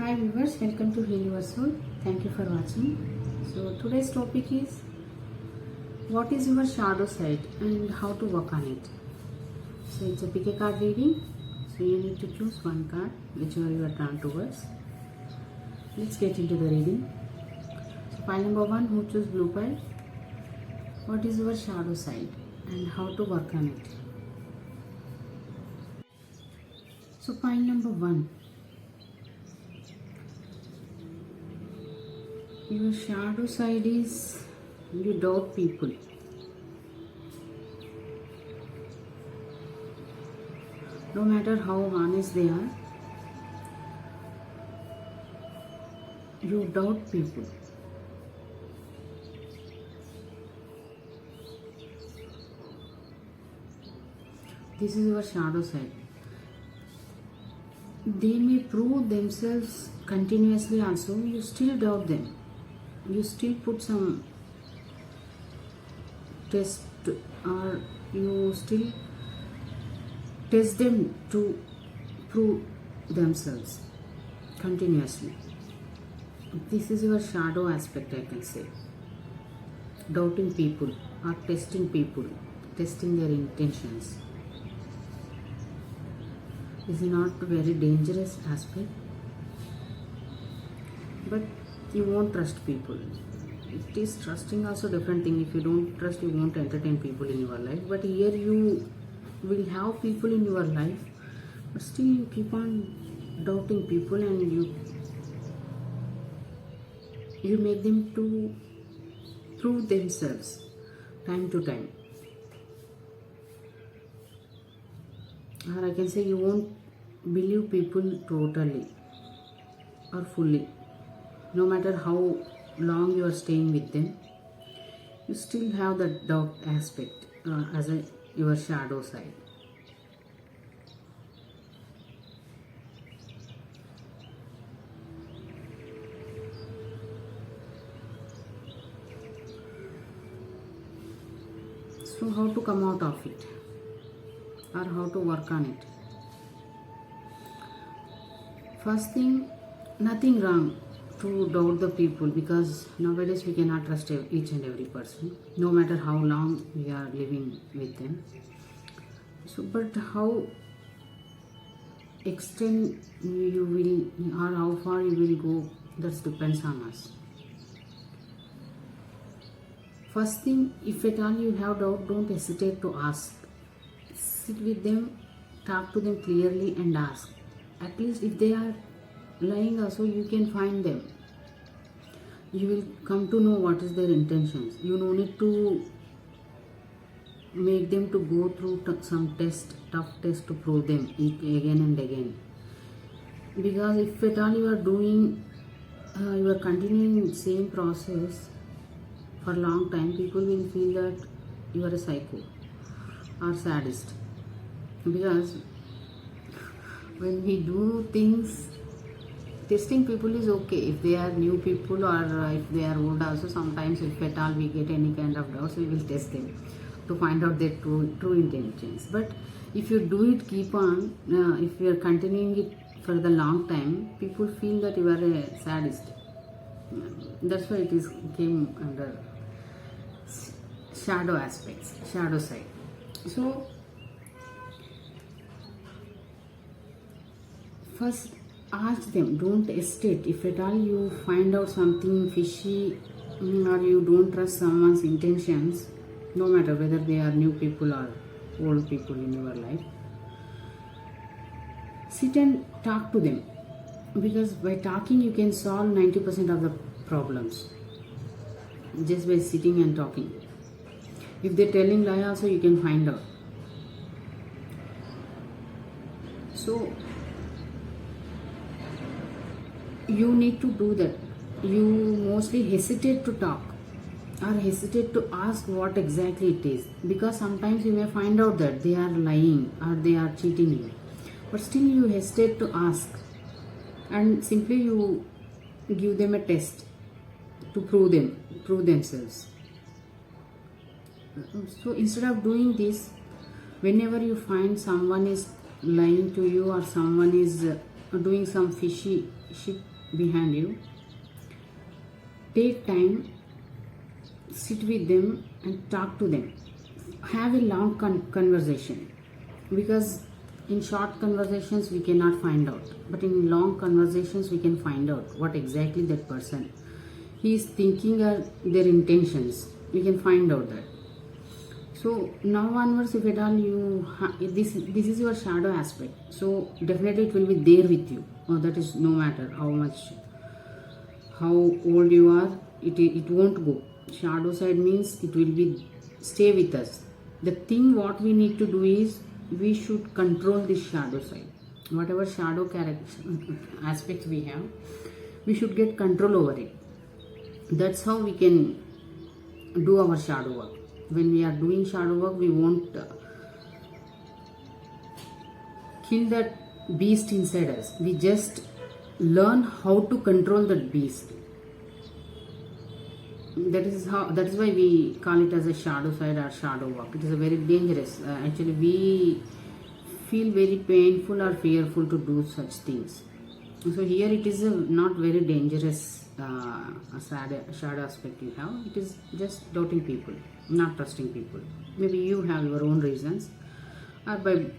Hi viewers, welcome to Healursoul. Thank you for watching. So today's topic is what is your shadow side and how to work on it. So it's a pick a card reading. So you need to choose one card, whichever you are drawn towards. Let's get into the reading. So pile number 1, who choose blue pile? What is your shadow side and how to work on it? So pile number 1. Your shadow side is you doubt people. No matter how honest they are, you doubt people. This is your shadow side. They may prove themselves continuously also, you still doubt them. You still put some test or you still test them to prove themselves continuously. This is your shadow aspect, I can say. Doubting people or testing people, testing their intentions. This is not a very dangerous aspect, but you won't trust people. It is trusting also different thing. If you don't trust, you won't entertain people in your life. But here you will have people in your life, but still you keep on doubting people and you make them to prove themselves time to time. Or I can say you won't believe people totally or fully. No matter how long you are staying with them, you still have that doubt aspect as your shadow side. So how to come out of it or how to work on it? First thing, nothing wrong to doubt the people, because nowadays we cannot trust each and every person, no matter how long we are living with them. So, but how extent you will or how far you will go, that depends on us. First thing, if at all you have doubt, don't hesitate to ask. Sit with them, talk to them clearly and ask. At least if they are lying also, you can find them. You will come to know what is their intentions. You no need to make them to go through some tough test to prove them again and again. Because if at all you are doing, you are continuing the same process for a long time, people will feel that you are a psycho or sadist. Because when we do things, testing people is okay if they are new people or if they are old also. Sometimes if at all we get any kind of doubts, we will test them to find out their true intentions. But if you do it, keep on, if you are continuing it for the long time, people feel that you are a sadist. That's why it is came under shadow aspects, shadow side. So first, ask them, don't hesitate. If at all you find out something fishy or you don't trust someone's intentions, no matter whether they are new people or old people in your life, sit and talk to them. Because by talking, you can solve 90% of the problems just by sitting and talking. If they're telling lie also, you can find out. So you need to do that. You mostly hesitate to talk or hesitate to ask what exactly it is, because sometimes you may find out that they are lying or they are cheating you, but still you hesitate to ask, and simply you give them a test to prove themselves. So instead of doing this, whenever you find someone is lying to you or someone is doing some fishy shit behind you. Take time, sit with them and talk to them. Have a long conversation, because in short conversations we cannot find out, but in long conversations we can find out what exactly that person he is thinking or their intentions. We can find out that. So now onwards, if at all you this is your shadow aspect, so definitely it will be there with you. That is, no matter how old you are, it won't go. Shadow side means it will be stay with us. The thing what we need to do is we should control this shadow side. Whatever shadow character aspects we have, we should get control over it. That's how we can do our shadow work. When we are doing shadow work, we won't kill that beast inside us. We just learn how to control that beast. That is why we call it as a shadow side or shadow work. It is a very dangerous. Actually, we feel very painful or fearful to do such things. So here it is not very dangerous shadow aspect you have. It is just doubting people, not trusting people. Maybe you have your own reasons, or by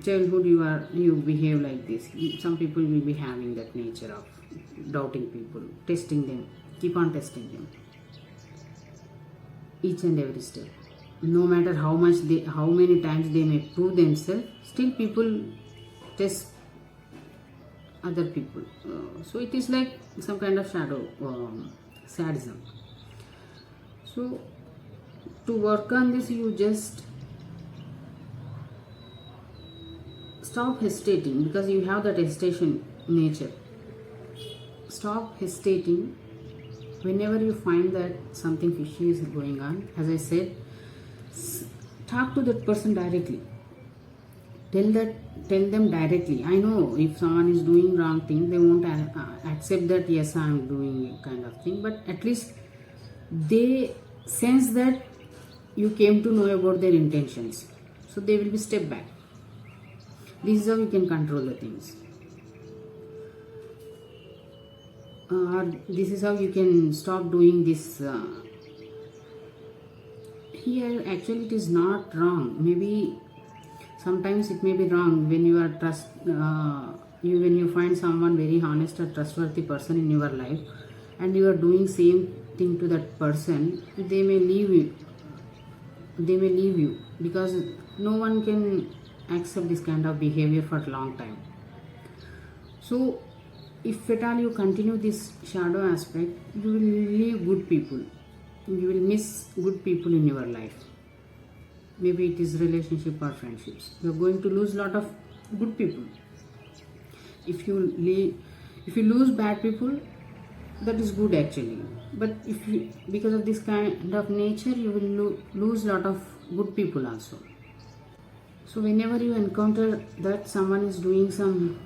childhood you behave like this. Some people will be having that nature of doubting people, testing them, keep on testing them each and every step. No matter how many times they may prove themselves, still people test other people. So it is like some kind of shadow sadism. So to work on this, you just stop hesitating, because you have that hesitation nature. Stop hesitating whenever you find that something fishy is going on. As I said, talk to that person directly. Tell them directly. I know if someone is doing wrong thing, they won't accept that yes, I am doing kind of thing, but at least they sense that you came to know about their intentions, so they will be step back. This is how you can control the things. This is how you can stop doing this. Here actually it is not wrong. Maybe sometimes it may be wrong when you are when you find someone very honest or trustworthy person in your life, and you are doing same thing to that person. They may leave you because no one can accept this kind of behavior for a long time. So if at all you continue this shadow aspect, you will leave good people. You will miss good people in your life. Maybe it is relationship or friendships. You are going to lose a lot of good people. If you lose bad people, that is good actually. But because of this kind of nature, you will lose a lot of good people also. So whenever you encounter that someone is doing some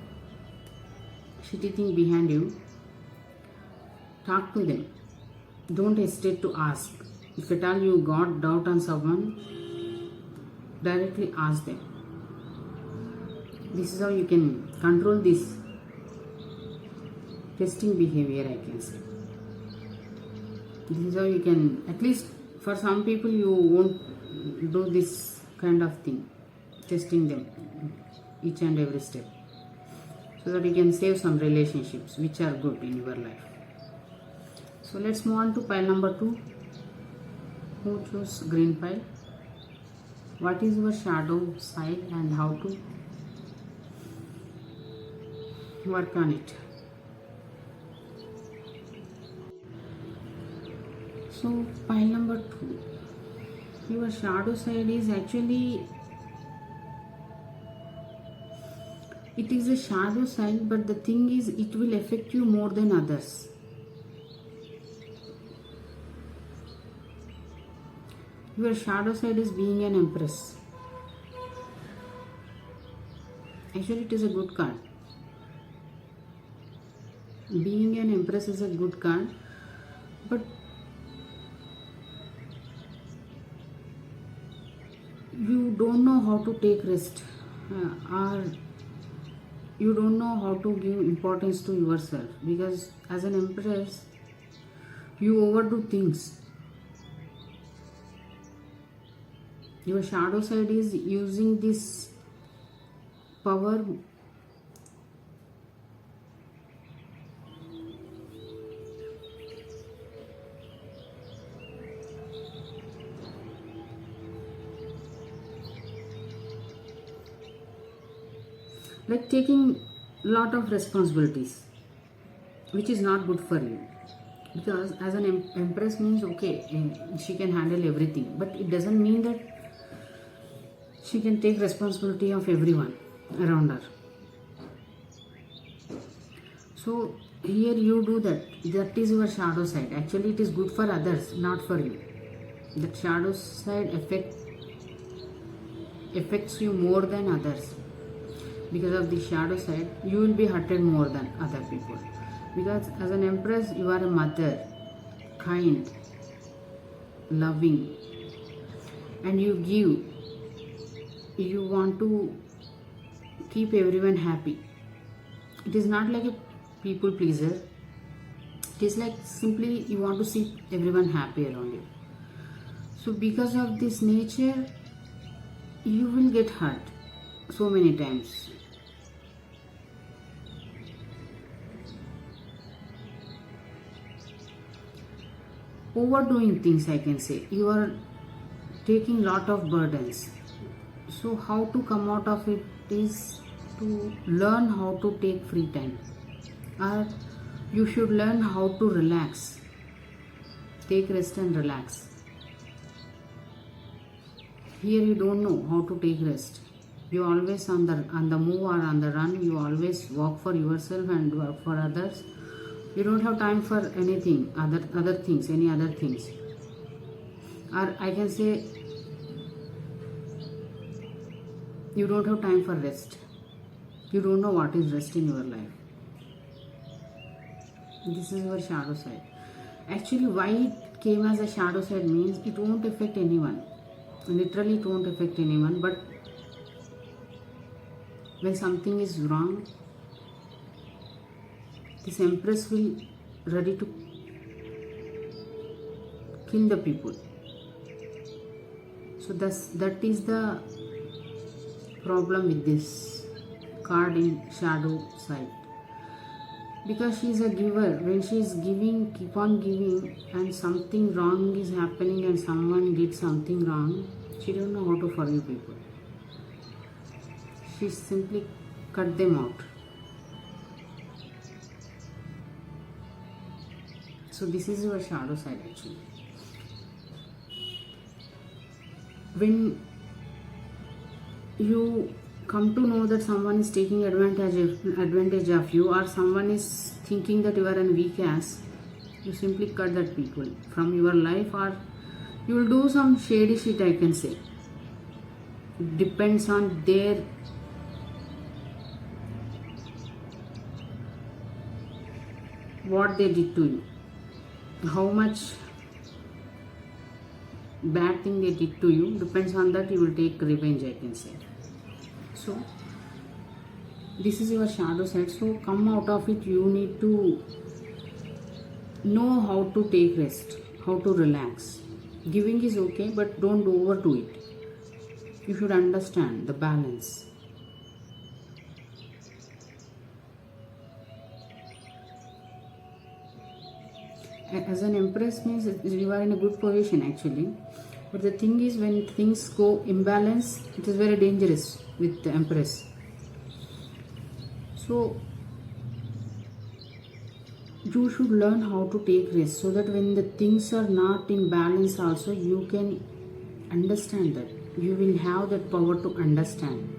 shitty thing behind you, talk to them. Don't hesitate to ask. If at all you got doubt on someone, directly ask them. This is how you can control this testing behavior, I can say. This is how you can, at least for some people, you won't do this kind of thing, testing them each and every step, so that you can save some relationships which are good in your life. So let's move on to pile number 2. Who chose green pile? What is your shadow side and how to work on it? So pile number 2, your shadow side is actually, it is a shadow side, but the thing is it will affect you more than others. Your shadow side is being an empress. Actually, it is a good card. Being an empress is a good card, but you don't know how to take rest, or you don't know how to give importance to yourself, because as an empress you overdo things. Your shadow side is using this power like taking lot of responsibilities, which is not good for you. Because as an empress means, okay, she can handle everything, but it doesn't mean that she can take responsibility of everyone around her. So here you do that. That is your shadow side. Actually it is good for others, not for you. That shadow side affects you more than others. Because of the shadow side you will be hurted more than other people. Because as an empress you are a mother, kind, loving, and you give. You want to keep everyone happy. It is not like a people pleaser. It is like simply you want to see everyone happy around you. So because of this nature you will get hurt so many times. Overdoing things, I can say. You are taking lot of burdens. So how to come out of it is to learn how to take free time, or you should learn how to relax. Take rest and relax. Here you don't know how to take rest. You always on the move or on the run. You always work for yourself and work for others. You don't have time for anything, other things, any other things. Or I can say you don't have time for rest. You don't know what is rest in your life. This is your shadow side. Actually, why it came as a shadow side means it won't affect anyone. Literally it won't affect anyone, but when something is wrong, this empress will ready to kill the people. So that is the problem with this card in shadow side. Because she is a giver. When she is giving, keep on giving, and something wrong is happening and someone did something wrong, she don't know how to forgive people. She simply cut them out. So this is your shadow side actually. When you come to know that someone is taking advantage of you, or someone is thinking that you are a weak ass, you simply cut that people from your life, or you will do some shady shit, I can say. It depends on their what they did to you, how much bad thing they did to you. Depends on that you will take revenge, I can say. So this is your shadow side. So come out of it. You need to know how to take rest, how to relax. Giving is okay, but don't overdo it. You should understand the balance. As an empress means you are in a good position actually, but the thing is, when things go imbalance, it is very dangerous with the empress. So you should learn how to take rest, so that when the things are not in balance also, you can understand that. You will have that power to understand,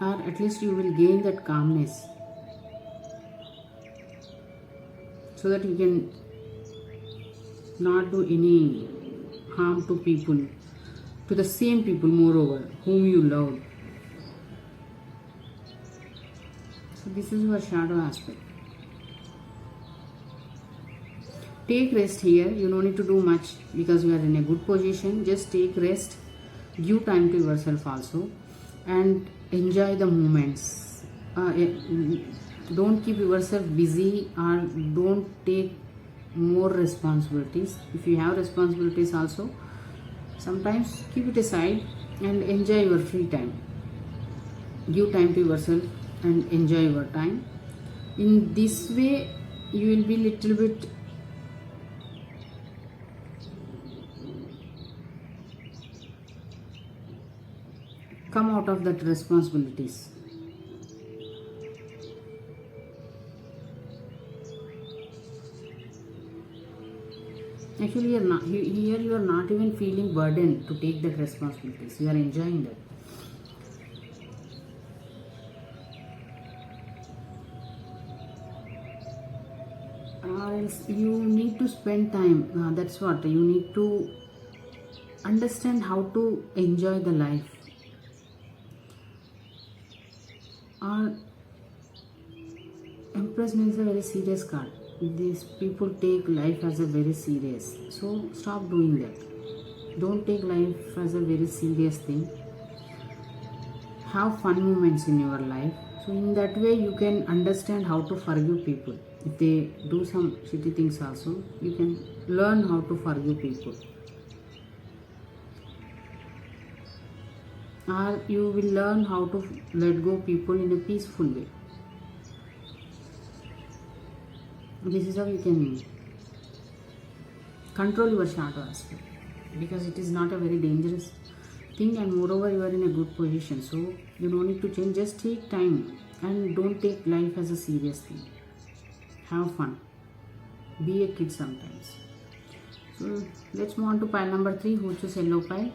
or at least you will gain that calmness, so that you can not do any harm to people, to the same people moreover, whom you love. So this is your shadow aspect. Take rest here. You don't need to do much because you are in a good position. Just take rest. Give time to yourself also. And enjoy the moments. Don't keep yourself busy, or don't take more responsibilities. If you have responsibilities also, sometimes keep it aside and enjoy your free time. Give time to yourself and enjoy your time. In this way you will be little bit come out of that responsibilities. Actually, here you are not even feeling burdened to take that responsibilities. You are enjoying that. Or else you need to spend time. That's what you need to understand, how to enjoy the life. Or Empress means a very serious card. These people take life as a very serious. So stop doing that. Don't take life as a very serious thing. Have fun moments in your life. So in that way you can understand how to forgive people. If they do some shitty things also, you can learn how to forgive people. Or you will learn how to let go people in a peaceful way. This is how you can control your shadow aspect, because it is not a very dangerous thing, and moreover you are in a good position, so you don't need to change. Just take time and don't take life as a serious thing. Have fun, be a kid sometimes. So let's move on to pile number 3, who chose yellow pile.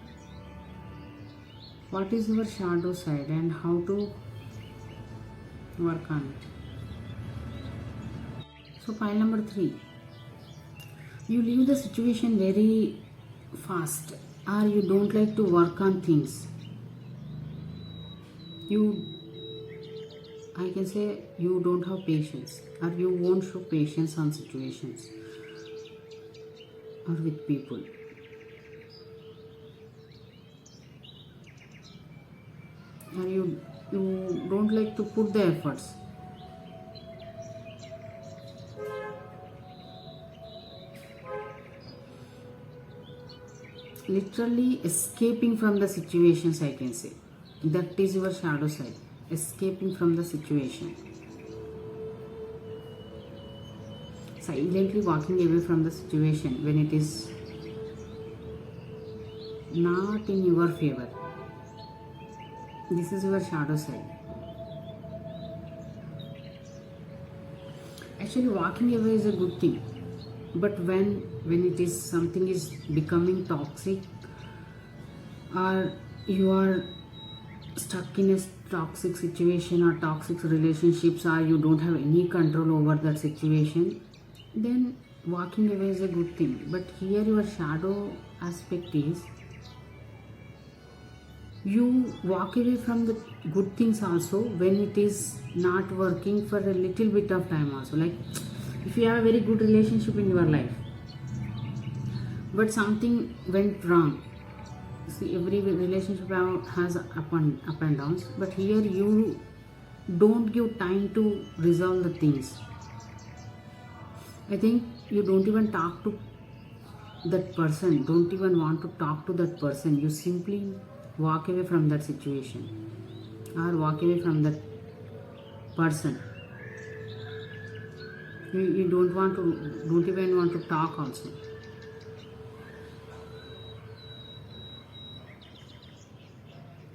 What is your shadow side and how to work on it? So pile number 3, you leave the situation very fast, or you don't like to work on things. I can say you don't have patience, or you won't show patience on situations or with people. Or you don't like to put the efforts. Literally escaping from the situations, I can say. That is your shadow side. Escaping from the situation. Silently walking away from the situation when it is not in your favor. This is your shadow side. Actually, walking away is a good thing. But when it is something is becoming toxic, or you are stuck in a toxic situation or toxic relationships, or you don't have any control over that situation, then walking away is a good thing. But here your shadow aspect is, you walk away from the good things also when it is not working for a little bit of time also. Like if you have a very good relationship in your life, but something went wrong. See, every relationship has up and downs, but here you don't give time to resolve the things. I think you don't even talk to that person, don't even want to talk to that person. You simply walk away from that situation, or walk away from that person. You don't even want to talk also.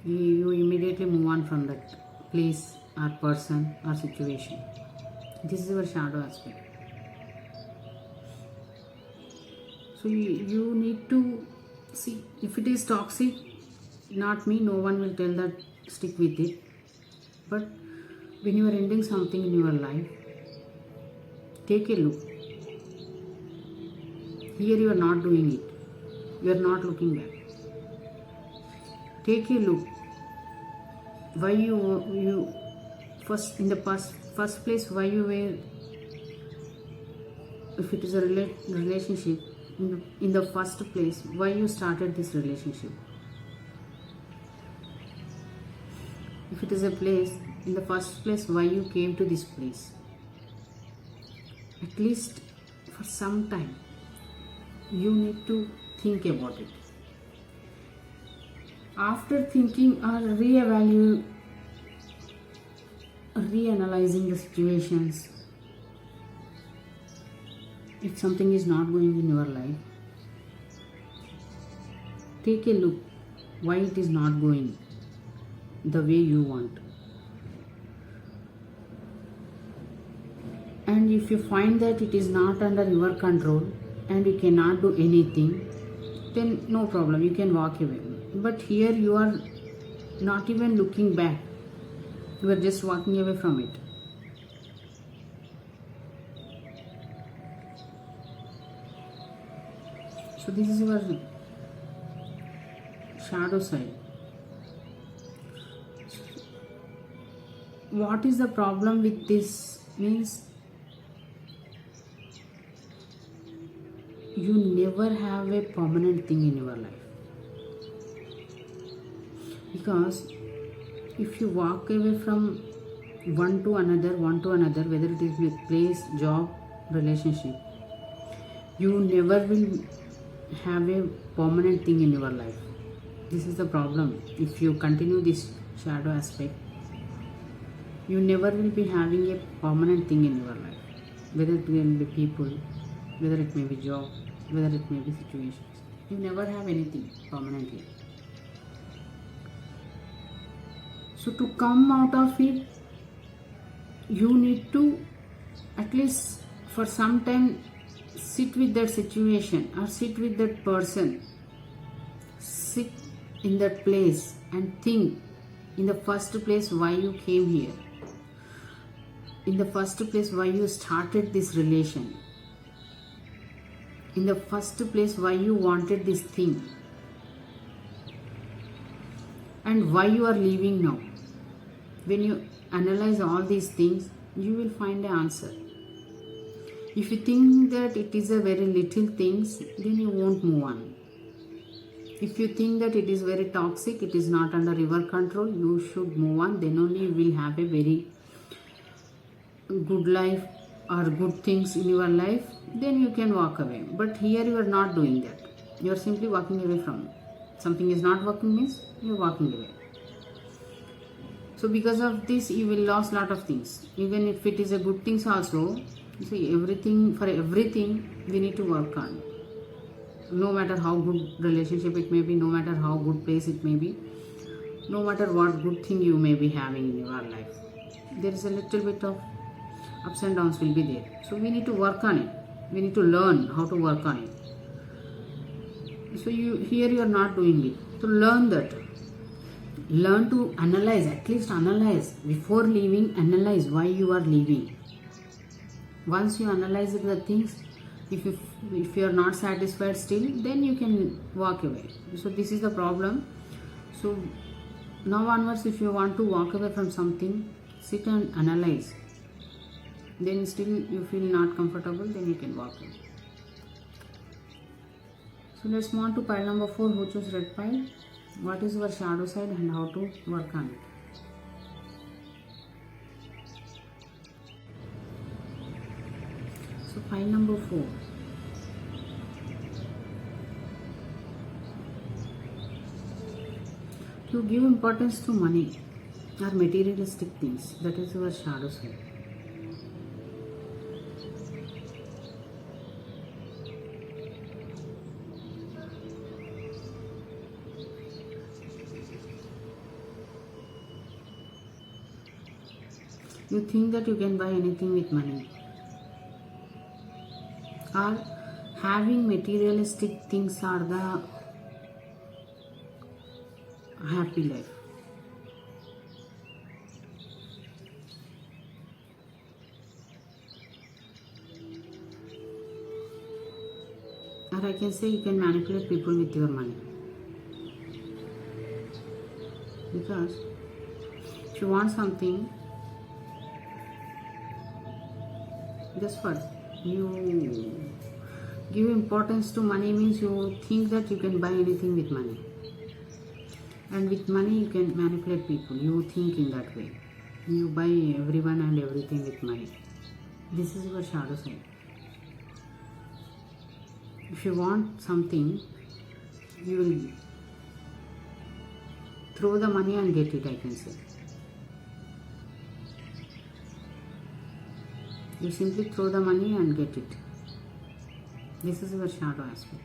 You immediately move on from that place or person or situation. This is your shadow aspect. So you need to see, if it is toxic, not me, no one will tell that stick with it. But when you are ending something in your life, take a look. Here you are not doing it. You are not looking back. Take a look. Why you first in the first place, why you were, if it is a relationship, in the first place, why you started this relationship? if it is a place, in the first place, why you came to this place. At least for some time, you need to think about it. After thinking or reanalyzing the situations, if something is not going in your life, take a look why it is not going the way you want. And if you find that it is not under your control and you cannot do anything, then no problem, you can walk away. But here you are not even looking back, you are just walking away from it. So this is your shadow side. What is the problem with this means, you never have a permanent thing in your life. Because if you walk away from one to another, whether it is with place, job, relationship, you never will have a permanent thing in your life. This is the problem. If you continue this shadow aspect, you never will be having a permanent thing in your life. Whether it will be people, whether it may be job, whether it may be situations. You never have anything permanently. So to come out of it, you need to at least for some time sit with that situation or sit with that person. Sit in that place and think in the first place why you came here. In the first place why you started this relation. In the first place why you wanted this thing. And why you are leaving now. When you analyze all these things, you will find an answer. If you think that it is a very little things, then you won't move on. If you think that it is very toxic, it is not under your control, you should move on. Then only you will have a very good life or good things in your life. Then you can walk away. But here you are not doing that. You are simply walking away from it. Something is not working means you are walking away. So because of this, you will lose lot of things. Even if it is a good things also, see, everything we need to work on. No matter how good relationship it may be, no matter how good place it may be, no matter what good thing you may be having in your life, there is a little bit of ups and downs will be there. So we need to work on it. We need to learn how to work on it. So here you are not doing it. So learn that. Learn to analyze, at least analyze. Before leaving, analyze why you are leaving. Once you analyze the things, if you are not satisfied still, then you can walk away. So this is the problem. So now onwards, if you want to walk away from something, sit and analyze. Then still you feel not comfortable, then you can walk away. So let's move on to pile number 4, who chose red pile. What is your shadow side and how to work on it. So pile number 4. You give importance to money or materialistic things. That is your shadow side. You think that you can buy anything with money. Or having materialistic things are the happy life. Or I can say you can manipulate people with your money. Because if you want something, just first you give importance to money means you think that you can buy anything with money. And with money you can manipulate people. You think in that way. You buy everyone and everything with money. This is your shadow side. If you want something, you will throw the money and get it, I can say. You simply throw the money and get it. This is your shadow aspect.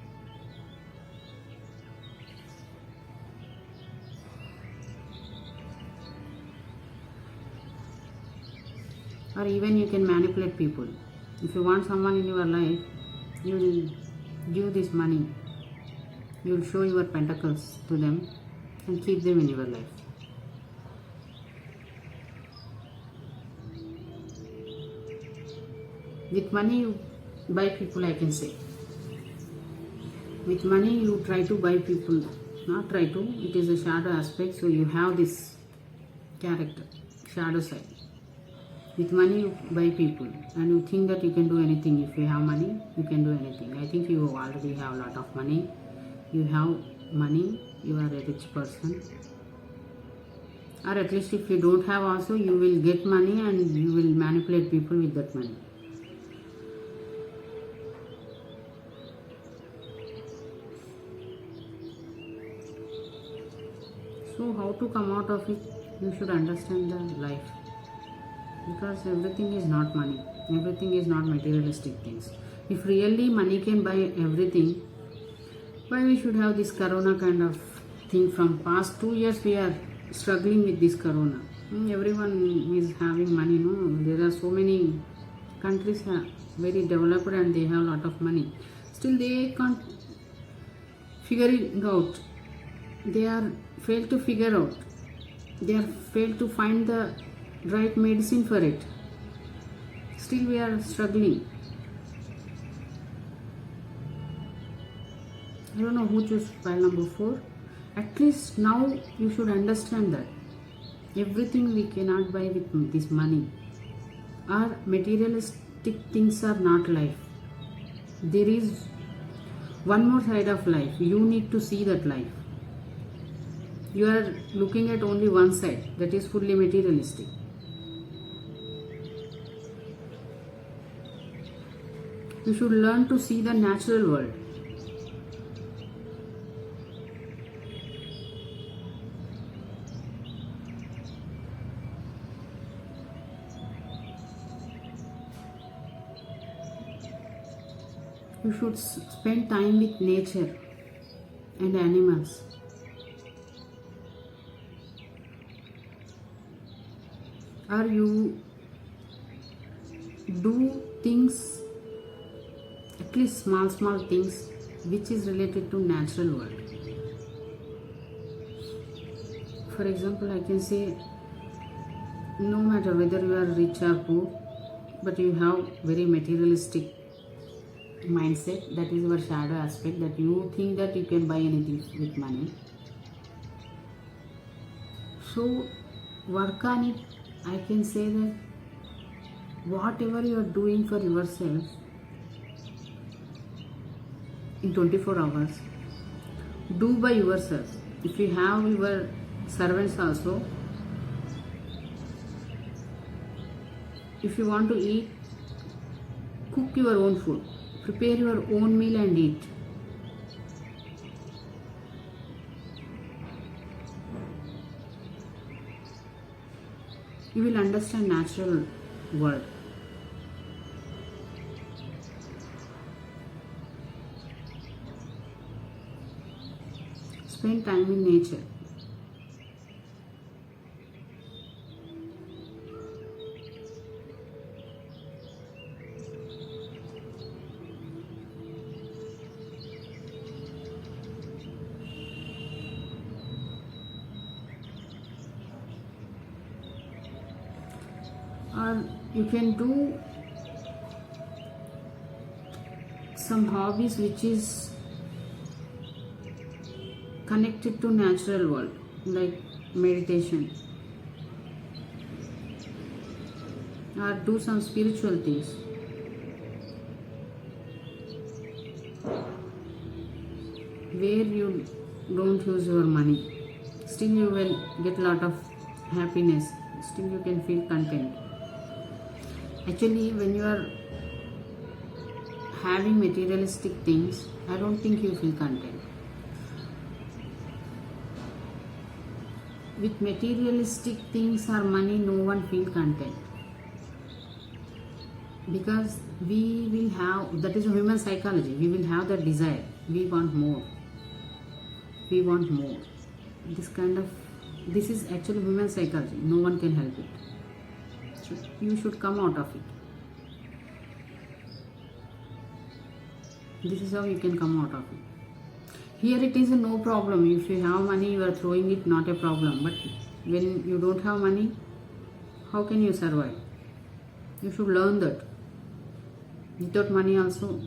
Or even you can manipulate people. If you want someone in your life, you will give this money. You will show your pentacles to them and keep them in your life. With money you buy people, I can say. With money you try to buy people. Not try to, it is a shadow aspect, so you have this character, shadow side. With money you buy people and you think that you can do anything. If you have money, you can do anything. I think you already have a lot of money. You have money, you are a rich person. Or at least if you don't have also, you will get money and you will manipulate people with that money. So how to come out of it? You should understand the life. Because everything is not money. Everything is not materialistic things. If really money can buy everything, why we should have this corona kind of thing? From past 2 years we are struggling with this corona. Everyone is having money, no? There are so many countries are very developed and they have a lot of money. Still they can't figure it out. They are failed to figure out. They are failed to find the right medicine for it. Still we are struggling. I don't know who chose file number 4. At least now you should understand that everything we cannot buy with this money. Our materialistic things are not life. There is one more side of life. You need to see that life. You are looking at only one side, that is fully materialistic. You should learn to see the natural world. You should spend time with nature and animals. Or you do things, at least small things which is related to natural world. For example, I can say, no matter whether you are rich or poor, but you have very materialistic mindset, that is your shadow aspect, that you think that you can buy anything with money. So work on it. I can say that whatever you are doing for yourself in 24 hours, do by yourself. If you have your servants also, if you want to eat, cook your own food, prepare your own meal and eat. You will understand natural world. Spend time in nature. Or you can do some hobbies which is connected to natural world, like meditation, or do some spiritual things. Where you don't use your money. still you will get a lot of happiness, still you can feel content. Actually, when you are having materialistic things, I don't think you feel content. With materialistic things or money, no one feel content, because we will have, that is human psychology, we will have that desire, we want more, we want more. This is actually human psychology, no one can help it. So you should come out of it. This is how you can come out of it. Here it is a no problem. If you have money, you are throwing it, not a problem. But when you don't have money, how can you survive? You should learn that. Without money also,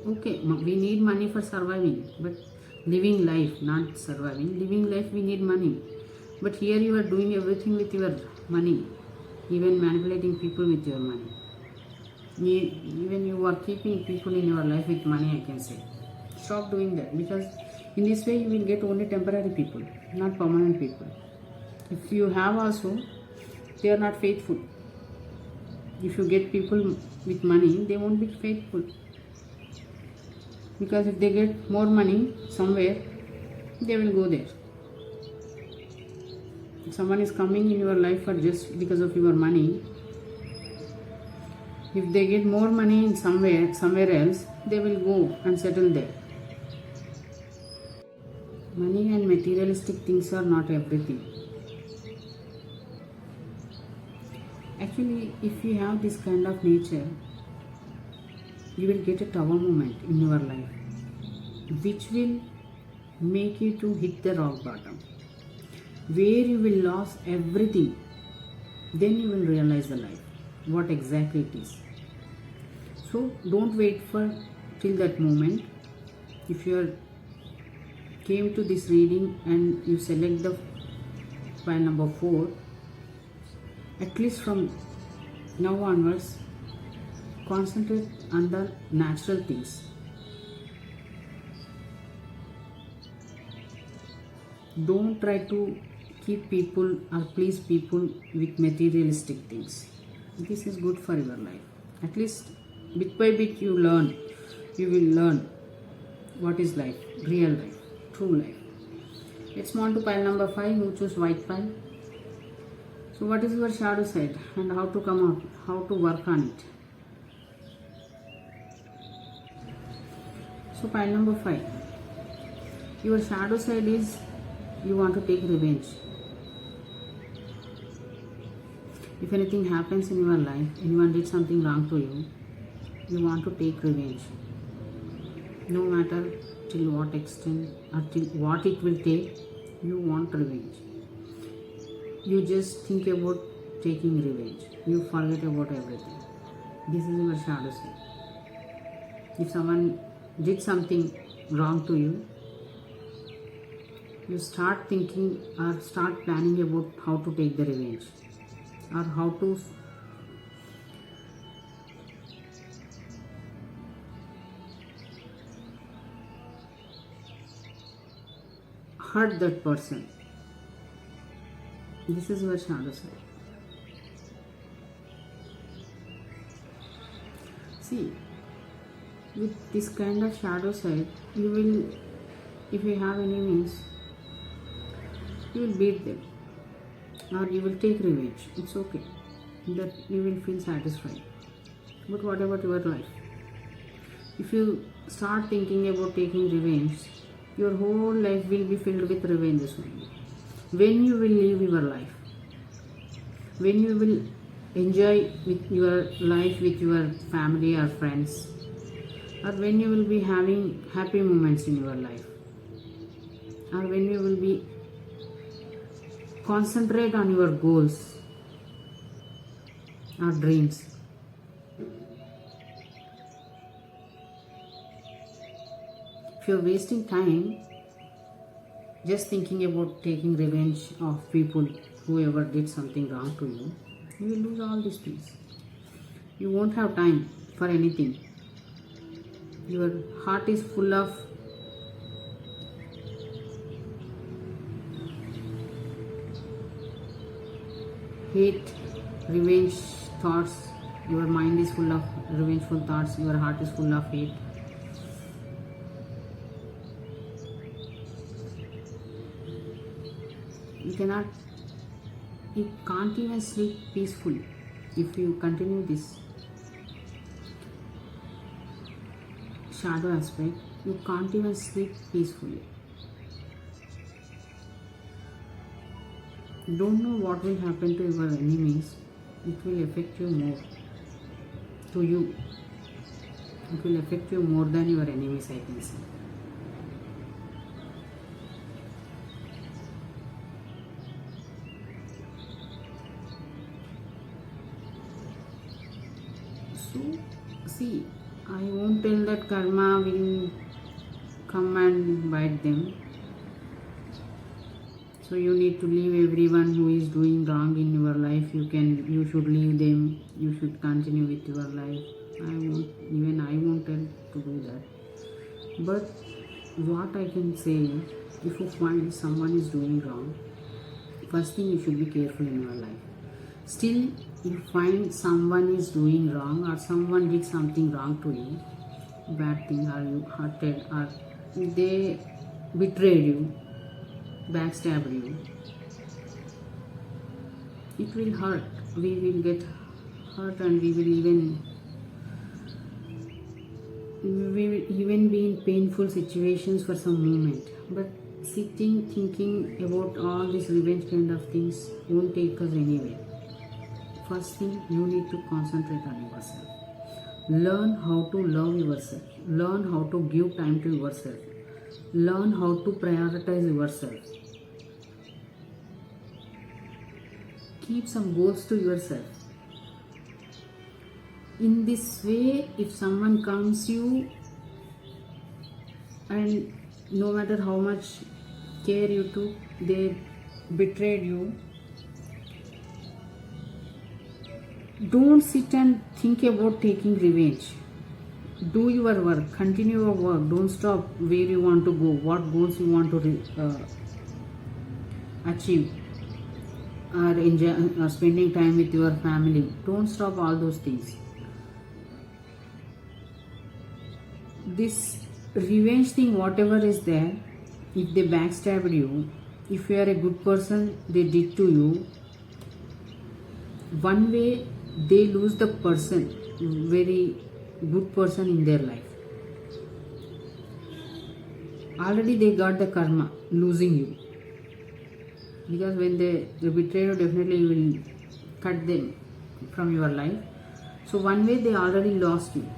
okay, we need money for surviving, but living life, not surviving. Living life, we need money. But here you are doing everything with your money, even manipulating people with your money. Even you are keeping people in your life with money, I can say. Stop doing that, because in this way you will get only temporary people, not permanent people. If you have also, they are not faithful. If you get people with money, they won't be faithful, because if they get more money somewhere, they will go there. If someone is coming in your life for just because of your money, if they get more money in somewhere else, they will go and settle there. Money and materialistic things are not everything. Actually, if you have this kind of nature, you will get a tower moment in your life, which will make you to hit the rock bottom, where you will lose everything. Then you will realize the life, what exactly it is. So don't wait for till that moment. If you came to this reading and you select the file number 4, at least from now onwards, concentrate on the natural things. Don't try to keep people or please people with materialistic things. This is good for your life. At least bit by bit you will learn what is life, real life, true life. Let's move on to pile number 5. You choose white pile. So what is your shadow side and how to come out, how to work on it? So pile number 5. Your shadow side is you want to take revenge. If anything happens in your life, anyone did something wrong to you, you want to take revenge. No matter till what extent or till what it will take, you want revenge. You just think about taking revenge. You forget about everything. This is your shadow side. If someone did something wrong to you, you start thinking or start planning about how to take the revenge, or how to hurt that person. This is your shadow side. See, with this kind of shadow side, you will, if you have enemies, you will beat them, or you will take revenge. It's okay, that you will feel satisfied. But what about your life? If you start thinking about taking revenge, your whole life will be filled with revenges only. When you will live your life, when you will enjoy with your life with your family or friends, or when you will be having happy moments in your life, or when you will be concentrate on your goals or dreams. If you are wasting time just thinking about taking revenge of people whoever did something wrong to you, you will lose all these things. You won't have time for anything. Your heart is full of hate, revenge thoughts, your mind is full of revengeful thoughts, your heart is full of hate. You can't even sleep peacefully if you continue this shadow aspect. You can't even sleep peacefully. Don't know what will happen to your enemies. It will affect you more. To you, it will affect you more than your enemies, I can say. So, see, I won't tell that karma will come and bite them. So you need to leave everyone who is doing wrong in your life. You should leave them. You should continue with your life. I won't tell to do that. But what I can say is, if you find someone is doing wrong, first thing you should be careful in your life. Still, you find someone is doing wrong or someone did something wrong to you, bad thing, or you hurted, or they betrayed you, backstabbed you, it will hurt. We will get hurt and we will even be in painful situations for some moment. But sitting thinking about all these revenge kind of things won't take us anywhere. First thing, you need to concentrate on yourself. Learn how to love yourself. Learn how to give time to yourself. Learn how to prioritize yourself. Keep some goals to yourself. In this way, if someone comes you and no matter how much care you took, they betrayed you, don't sit and think about taking revenge. Do your work, continue your work, don't stop where you want to go, what goals you want to achieve, or enjoy, spending time with your family. Don't stop all those things. This revenge thing, whatever is there, if they backstabbed you, if you are a good person, they did to you, one way they lose the person, very good person in their life. Already they got the karma, losing you. Because when they betray you, definitely you will cut them from your life. So one way they already lost you.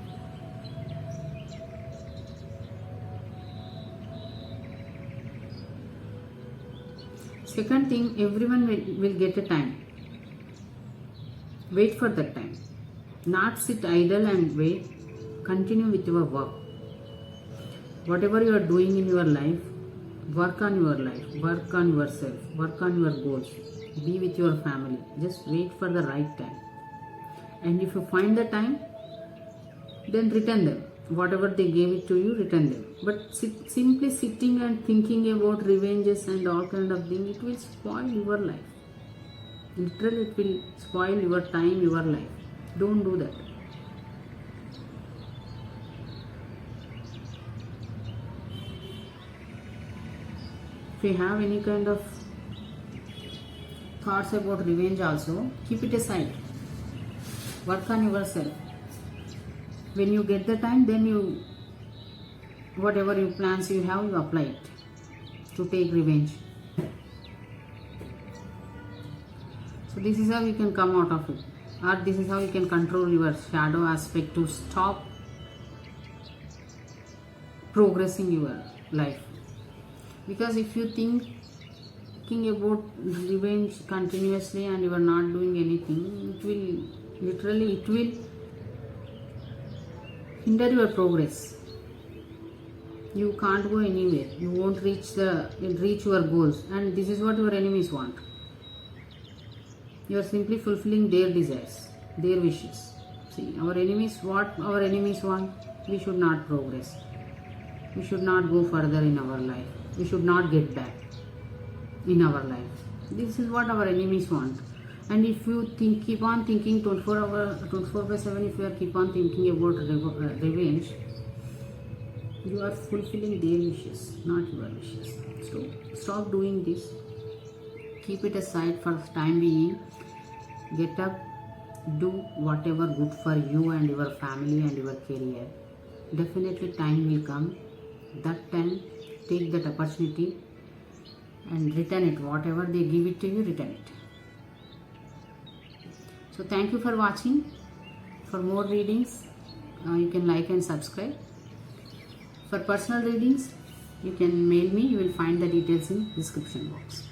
Second thing, everyone will get a time. Wait for that time. Not sit idle and wait. Continue with your work. Whatever you are doing in your life, work on your life, work on yourself, work on your goals. Be with your family. Just wait for the right time. And if you find the time, then return them. Whatever they gave it to you, return them. But simply sitting and thinking about revenges and all kind of things, it will spoil your life. Literally, it will spoil your time, your life. Don't do that. If you have any kind of thoughts about revenge also, keep it aside. Work on yourself. When you get the time, then you, whatever you plans you have, you apply it to take revenge. So this is how you can come out of it, or this is how you can control your shadow aspect to stop progressing your life. Because if you thinking about revenge continuously and you are not doing anything, it will hinder your progress. You can't go anywhere. You won't reach your goals, and this is what your enemies want. You are simply fulfilling their desires, their wishes. See, what our enemies want, we should not progress. We should not go further in our life. We should not get back in our life. This is what our enemies want. And if you keep on thinking 24/7, if you are keep on thinking about revenge, you are fulfilling their wishes, not your wishes. So stop doing this. Keep it aside for the time being. Get up, do whatever good for you and your family and your career. Definitely time will come. That time, take that opportunity and return it. Whatever they give it to you, return it. So thank you for watching. For more readings, you can like and subscribe. For personal readings, you can mail me. You will find the details in description box.